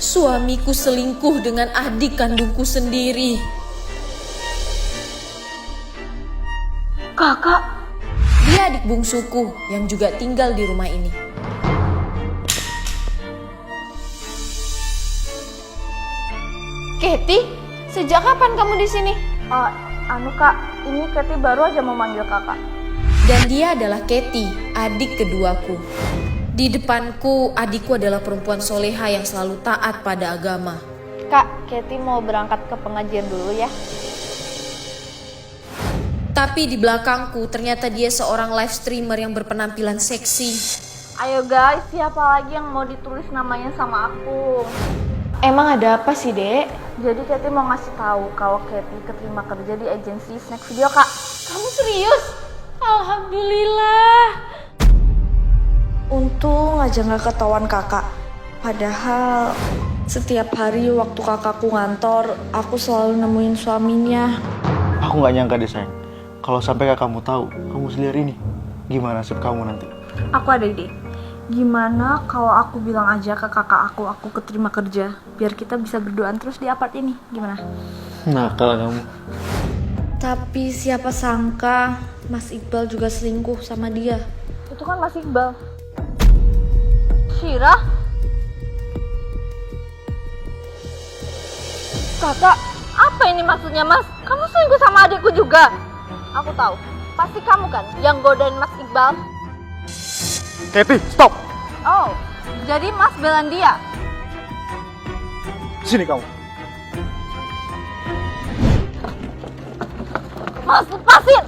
Suamiku selingkuh dengan adik kandungku sendiri. Kakak, Dia adik bungsuku yang juga tinggal di rumah ini. Katie, sejak kapan kamu di sini? Kak, ini Katie baru aja mau manggil kakak. Dan dia adalah Katie, adik keduaku. Di depanku, adikku adalah perempuan soleha yang selalu taat pada agama. Kak, Katie mau berangkat ke pengajian dulu ya. Tapi di belakangku ternyata dia seorang live streamer yang berpenampilan seksi. Ayo guys, siapa lagi yang mau ditulis namanya sama aku? Emang ada apa sih, Dek? Jadi Katie mau ngasih tahu kalau Katie keterima kerja di agensi snack video, Kak. Kamu serius? Alhamdulillah. Untung aja gak ketahuan kakak. Padahal setiap hari waktu kakakku ngantor, aku selalu nemuin suaminya. Aku gak nyangka deh sayang, kalau sampai kakakmu tahu kamu sendiri nih, gimana nasib kamu nanti? Aku ada ide. Gimana kalau aku bilang aja ke kakak aku keterima kerja, biar kita bisa berduaan terus di apart ini. Gimana? Nakal kamu. Tapi siapa sangka Mas Iqbal juga selingkuh sama dia. Itu kan Mas Iqbal. Syirah? Kakak, apa ini maksudnya, Mas? Kamu selingkuh sama adikku juga? Aku tahu, pasti kamu kan yang godain Mas Iqbal. Katie, stop! Oh, jadi Mas belan dia? Sini kamu. Mas, lepasin!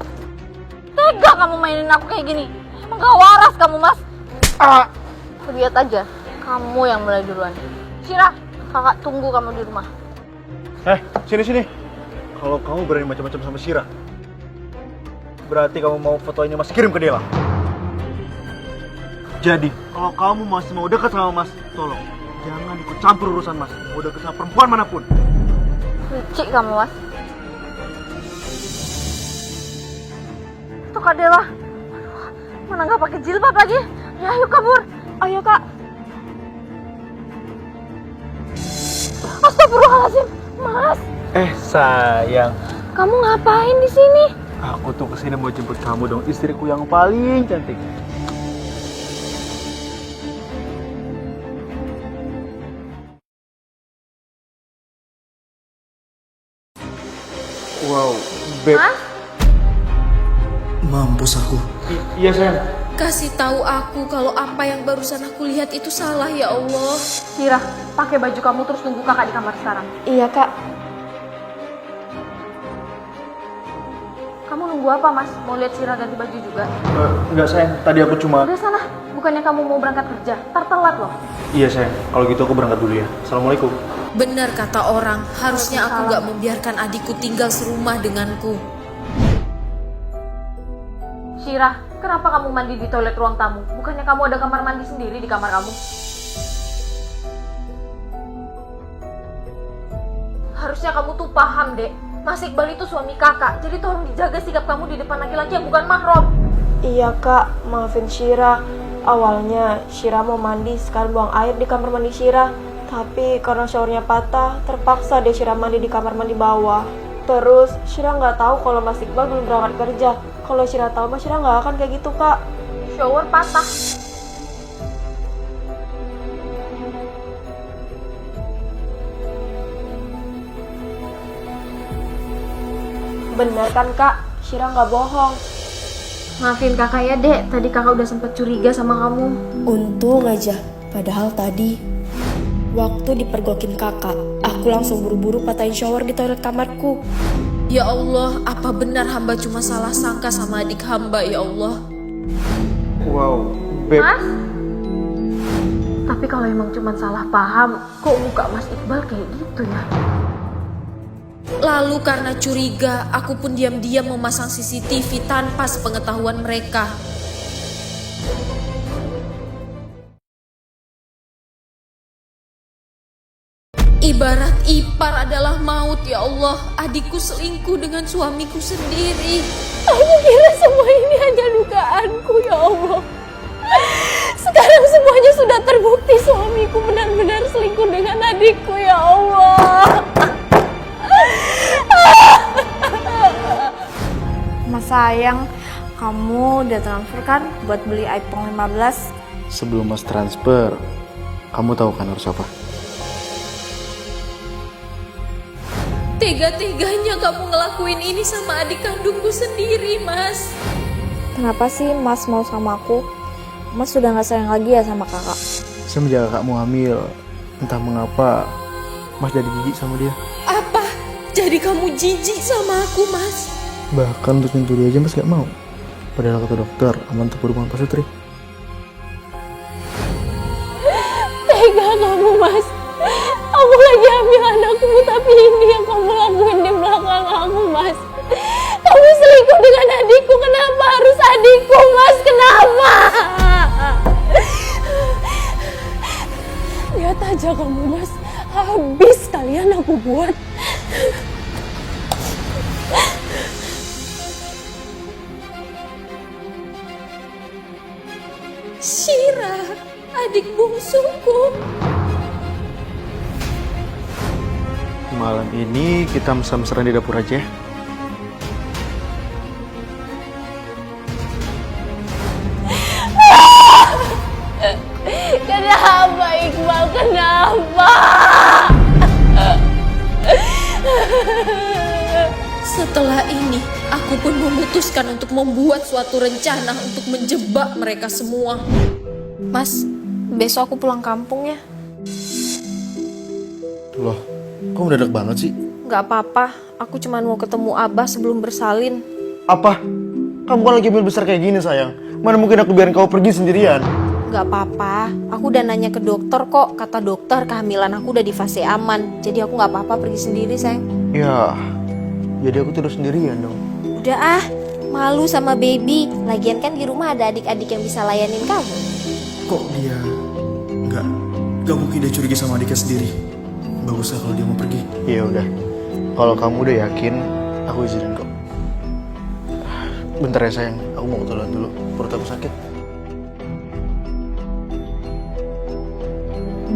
Tega kamu mainin aku kayak gini. Emang gak waras kamu, Mas? Lihat aja, kamu yang mulai duluan. Syirah, kakak tunggu kamu di rumah. Sini. Kalau kamu berani macam-macam sama Syirah, berarti kamu mau foto ini Mas kirim ke Dela. Jadi, kalau kamu masih mau dekat sama Mas, tolong jangan ikut campur urusan Mas. Mau dekat sama perempuan manapun. Licik kamu, Mas. Tuh Kak Dela. Aduh, mana nggak pakai jilbab lagi? Ya, ayo kabur. Ayo, Kak. Astagfirullahaladzim, Mas. Sayang, Kamu ngapain di sini? aku tuh kesini mau jemput kamu dong, istriku yang paling cantik. Wow, Beb. Mampus aku. Iya sayang. Kasih tahu aku kalau apa yang barusan aku lihat itu salah, ya Allah. Syirah, pakai baju kamu terus tunggu kakak di kamar sekarang. Iya kak. Kamu nunggu apa, Mas? Mau lihat Syirah ganti baju juga? Enggak sayang, tadi aku cuma... Udah sana, bukannya kamu mau berangkat kerja? Ntar telat loh. Iya sayang, kalau gitu aku berangkat dulu ya. Assalamualaikum. Benar kata orang, harusnya aku gak membiarkan adikku tinggal serumah denganku. Syirah, kenapa kamu mandi di toilet ruang tamu? Bukannya kamu ada kamar mandi sendiri di kamar kamu? Harusnya kamu tuh paham, Dek. Mas Iqbal itu suami kakak, jadi tolong dijaga sikap kamu di depan laki-laki yang bukan mahram. Iya kak, maafin Syirah. Awalnya Syirah mau mandi, sekali buang air di kamar mandi Syirah. Tapi karena showernya patah, terpaksa deh Syirah mandi di kamar mandi bawah. Terus Syirah nggak tahu kalau Mas Iqbal belum berangkat kerja. Kalau Syirah tahu, Mas Syirah nggak akan kayak gitu kak. Shower patah. Bener kan kak, Syirah nggak bohong. Maafin kakak ya, Dek. Tadi kakak udah sempet curiga sama kamu. Untung aja, padahal tadi waktu dipergokin kakak, aku langsung buru-buru patahin shower di toilet kamarku. Ya Allah, apa benar hamba cuma salah sangka sama adik hamba, ya Allah? Wow, Beb. Mas? Tapi kalau emang cuma salah paham, kok muka Mas Iqbal kayak gitu ya? Lalu karena curiga, aku pun diam-diam memasang CCTV tanpa sepengetahuan mereka. Ibarat ipar adalah maut, ya Allah. Adikku selingkuh dengan suamiku sendiri. Aku kira semua ini hanya dugaanku, ya Allah. Sekarang semuanya sudah terbukti, suamiku benar-benar selingkuh dengan adikku ya Allah. Mas sayang, kamu udah transfer kan buat beli iPhone 15? Sebelum Mas transfer, kamu tahu kan harus apa? Tega-teganya kamu ngelakuin ini sama adik kandungku sendiri, Mas. Kenapa sih Mas mau sama aku? Mas sudah gak sayang lagi ya sama kakak? Semenjak kakakmu hamil, entah mengapa Mas jadi jijik sama dia. Apa? Jadi kamu jijik sama aku, Mas? Bahkan untuk nyentuh dia aja Mas gak mau. Padahal kata dokter, aman untuk hubungan Pak Sutri. Tega kamu, Mas. Aku lagi ambil anakmu, tapi ini yang kamu lakuin di belakang aku, Mas. Kamu selingkuh dengan adikku. Kenapa harus adikku, Mas? Kenapa? Lihat aja kamu, Mas. Habis kalian aku buat. Syira, adik bungsuku. Malam ini kita mesra-mesraan di dapur aja. Kenapa, Iqbal? Kenapa? Setelah ini, aku pun memutuskan untuk membuat suatu rencana untuk menjebak mereka semua. Mas, besok aku pulang kampung ya. Loh, kok mendadak banget sih? Gak apa-apa, aku cuma mau ketemu Abah sebelum bersalin. Apa? Kamu kan lagi besar kayak gini sayang. Mana mungkin aku biarin kau pergi sendirian? Gak apa-apa, aku udah nanya ke dokter kok. Kata dokter kehamilan aku udah di fase aman. Jadi aku gak apa-apa pergi sendiri, sayang. Ya, jadi aku tidur sendirian dong. Udah ah, malu sama baby. Lagian kan di rumah ada adik-adik yang bisa layanin kamu. Kok dia nggak mungkin dia curiga sama adiknya sendiri. Baguslah kalau dia mau pergi. Ya udah, kalau kamu udah yakin, aku izinin kok. Bentar ya sayang, aku mau ke toilet dulu. Perut aku sakit.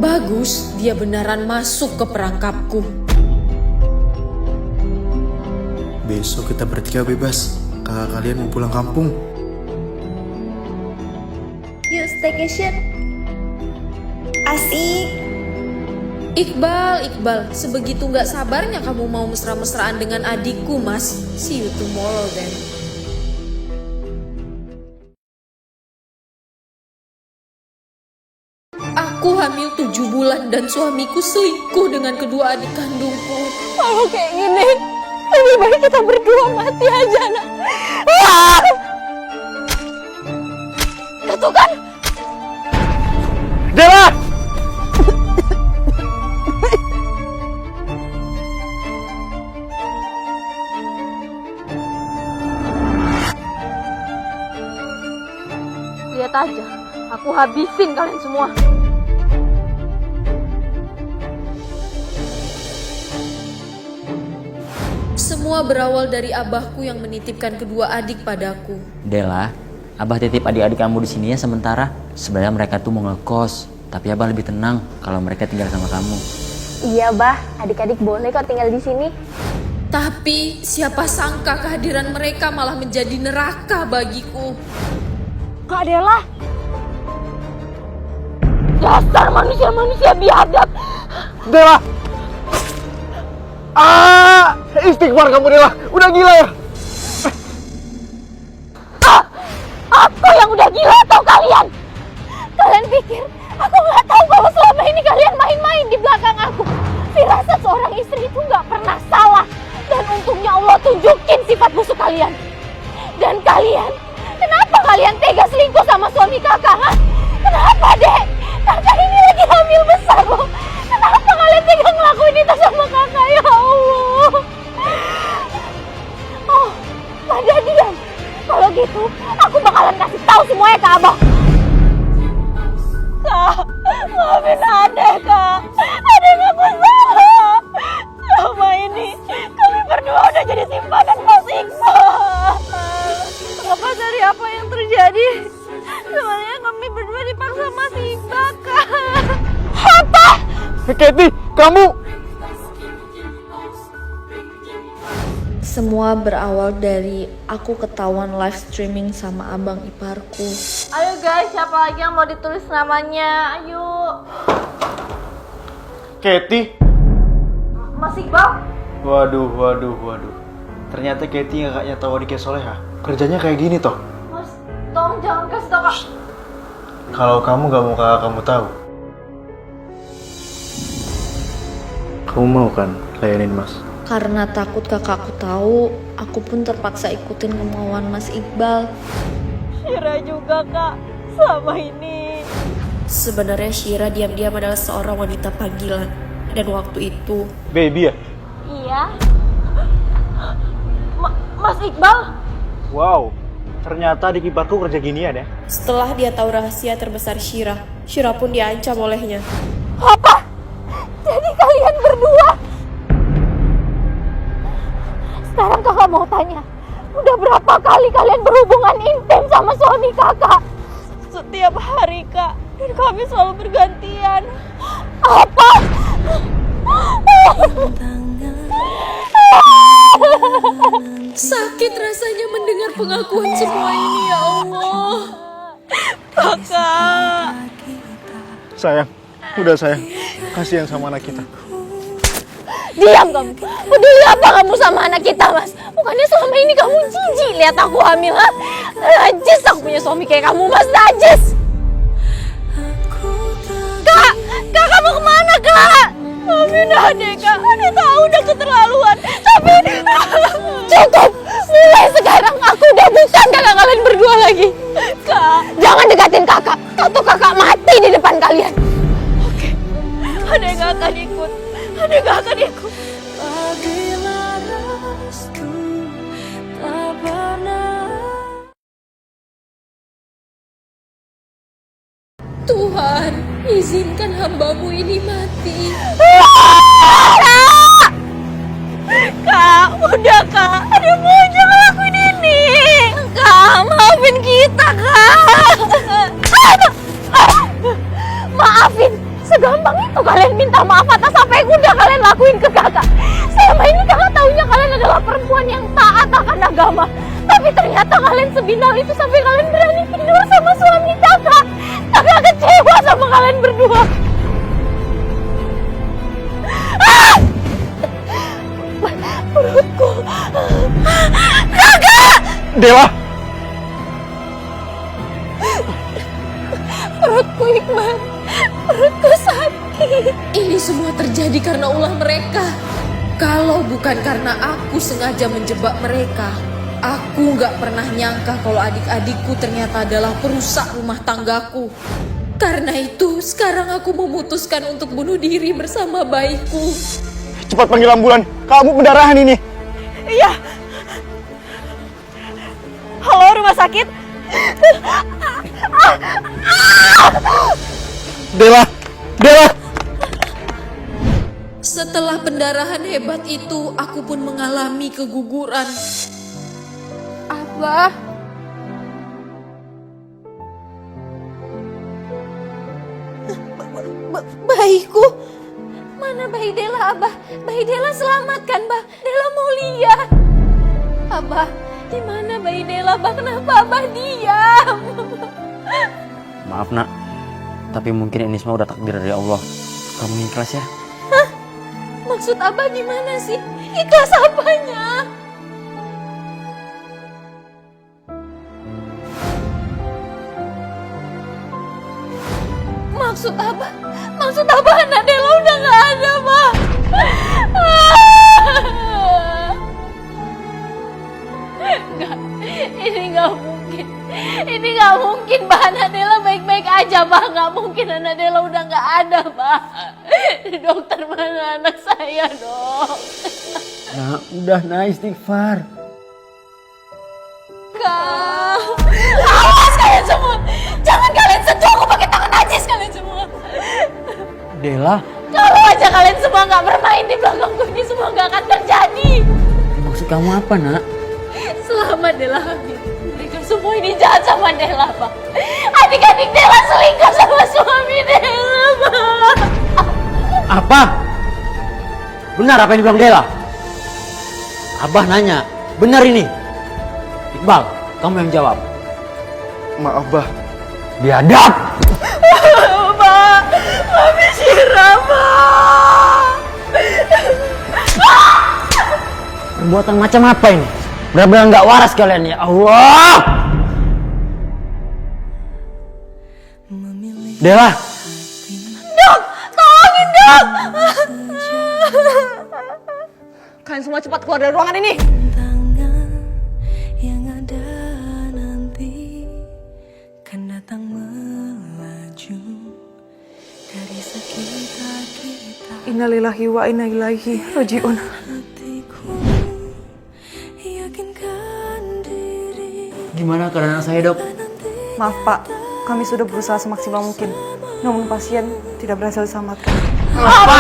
Bagus, dia beneran masuk ke perangkapku. Besok kita bertiga bebas. Kakak kalian mau pulang kampung. Yuk staycation. Asik. Iqbal, sebegitu nggak sabarnya kamu mau mesra-mesraan dengan adikku, Mas. See you tomorrow then. Aku hamil 7 bulan dan suamiku selingkuh dengan kedua adik kandungku. Kalau kayak gini, lebih baik kita berdua mati aja, nak. Itu kan Dela! Lihat aja, aku habisin kalian semua. Semua berawal dari abahku yang menitipkan kedua adik padaku. Dela, Abah titip adik-adik kamu di sini ya sementara. Sebenarnya mereka tuh mau ngekos, tapi Abah lebih tenang kalau mereka tinggal sama kamu. iya, Bah. Adik-adik boleh kok tinggal di sini. Tapi siapa sangka kehadiran mereka malah menjadi neraka bagiku. Kak Dela. Dasar manusia-manusia biadab. Dela! Istighfar kamu Dela, udah gila ya? Aku yang udah gila atau kalian? Kalian pikir aku nggak tahu kalau selama ini kalian main-main di belakang aku? Firasat seorang istri itu nggak pernah salah. Dan untungnya Allah tunjukin sifat busuk kalian. Dan kalian, kenapa kalian tega selingkuh sama suami kakak? Ha? Kenapa, Dek? Kakak ini lagi hamil besar loh. Kenapa kalian tega ngelakuin itu sama kakak? Ya Allah. Oh, pada diam. Kalau gitu, aku bakalan kasih tahu semuanya ke Abah. Kak, maafin Adek, Kak. Adek aku salah. Selama ini, kami berdua udah jadi simpanan Mas Iqbal. Lepas dari apa yang terjadi, sebenarnya kami berdua Katie, kamu... Semua berawal dari aku ketahuan live streaming sama abang iparku. Ayo guys, siapa lagi yang mau ditulis namanya? Ayo. Katie? Mas Iqbal? Waduh. Ternyata Katie kakaknya tahu adiknya Soleha. Kerjanya kayak gini toh. Mas, tolong jangan kasih tau kak. Kalau kamu gak mau kakak kamu tahu, kamu mau kan layanin Mas? Karena takut kakakku tahu, aku pun terpaksa ikutin kemauan Mas Iqbal. Syira juga kak, selama ini. Sebenarnya Syira diam-diam adalah seorang wanita panggilan. Dan waktu itu, Baby ya? Iya. Mas Iqbal? Wow, ternyata adik iparku kerja ginian ya. setelah dia tahu rahasia terbesar Syira, Syira pun diancam olehnya. Apa? Jadi kalian berdua? Sekarang kakak mau tanya, udah berapa kali kalian berhubungan intim sama suami kakak? Setiap hari kak, dan kami selalu bergantian. Apa? Sakit rasanya mendengar pengakuan semua ini, ya Allah. Kakak. Sayang, udah sayang. Kasihan sama anak kita. Diam kamu. Peduli apa kamu sama anak kita, Mas? Bukannya selama ini kamu jijik lihat aku hamil, ha? Najis aku punya suami kayak kamu, Mas. Najis. Kak, kamu kemana, Kak? Kami udah deh kak, Ade tahu udah keterlaluan. Tapi Cukup. Mulai sekarang aku udah bukan kakak kalian berdua lagi. kak, Jangan dekatin kakak. Atau kakak mati di depan kalian. Ade gak akan ikut. Ade gak akan ikut. Tuhan, izinkan hambamu ini mati. Kak, udah kak, Ade mau jangan lakuin ini. Kak, maafin kita, Kak. Maafin? Segampang itu kalian minta maaf atas apa yang udah kalian lakuin ke kakak. Selama ini kakak taunya kalian adalah perempuan yang taat akan agama. Tapi ternyata kalian sebinal itu sampai kalian berani tidur sama suami kakak. Kakak kecewa sama kalian berdua. Perutku. Dewa! Perutku, Iqbal. Perutku sakit. Ini semua terjadi karena ulah mereka. Kalau bukan karena aku sengaja menjebak mereka, aku nggak pernah nyangka kalau adik-adikku ternyata adalah perusak rumah tanggaku. Karena itu, sekarang aku memutuskan untuk bunuh diri bersama bayiku. Cepat panggil ambulan, kamu pendarahan ini. Iya. Halo rumah sakit. Dela! Setelah pendarahan hebat itu, aku pun mengalami keguguran. Abah. Bayiku. Mana bayi Dela, Abah? Bayi Dela selamatkan, Bah. Dela mau lihat. Abah, di mana bayi Dela, Bah? Kenapa Abah diam? Maaf nak, tapi mungkin ini semua udah takdir dari Allah. Kamu ikhlas ya? Maksud Abah gimana sih? Ikhlas apanya? Maksud Abah anak Dela udah gak ada, Bah. Enggak, ini gak mungkin. Ini gak mungkin, Bah. Anak Dela baik-baik aja, Bah. Gak mungkin anak Dela udah gak ada, Bah. Dokter, mana anak saya, Dok? Nah, udah istighfar. Kak, awas kalian semua. Jangan kalian sentuh aku pakai tangan najis kalian semua. Dela, Kalau aja kalian semua gak bermain di belakangku, ini semua gak akan terjadi. maksud kamu apa nak? Selama Dela hamil, mereka semua ini jahat sama Dela, Pak. Adik-adik Dela selingkuh sama suami Dela, Pak. Apa? Benar apa yang dibilang Dela? Abah nanya, benar ini? Iqbal, kamu yang jawab. Maaf, Bah. Biadab! Perbuatan macam apa ini? Benar-benar nggak waras kalian ya Allah! Dela! Kalian semua cepat keluar dari ruangan ini. Yang ada nanti kan datang melaju dari sekitar kita. Innalillahi wa inna ilaihi rajiun. Hatiku yakinkan diri. Gimana keadaan anak saya, Dok? Maaf Pak, kami sudah berusaha semaksimal mungkin. Namun pasien tidak berhasil diselamatkan. Apa?